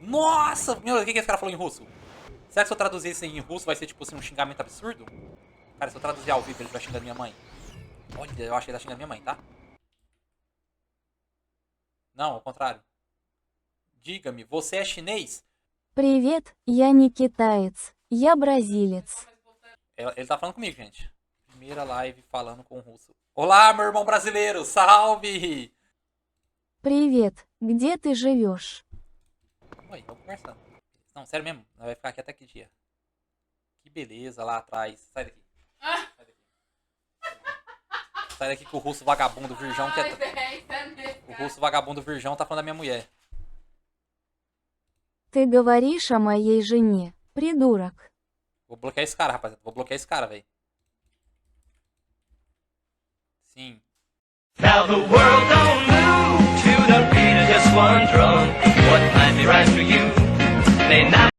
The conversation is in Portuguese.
Nossa! Meu, o que esse cara falou em russo? Será que se eu traduzir isso em russo vai ser tipo assim um xingamento absurdo? Cara, se eu traduzir ao vivo ele vai xingando minha mãe. Olha, eu acho que ele tá xingando minha mãe, tá? Não, ao contrário. Diga-me, você é chinês? Привет, я не китаец, я бразилец. Ele tá falando comigo, gente. Primeira live falando com o russo. Olá, meu irmão brasileiro! Salve! Привет, где ты живешь? Oi, vamos conversando. Não, sério mesmo, nós vai ficar aqui até que dia? Que beleza lá atrás. Sai daqui. Sai daqui. Sai daqui que o russo vagabundo virgão quer. O russo vagabundo virgão tá falando da minha mulher. Ты говоришь о моей жене, придурок. Vou bloquear esse cara, rapaziada. Vou bloquear esse cara, velho. Sim. Now the world don't move to the beat of just one drum. What might be right for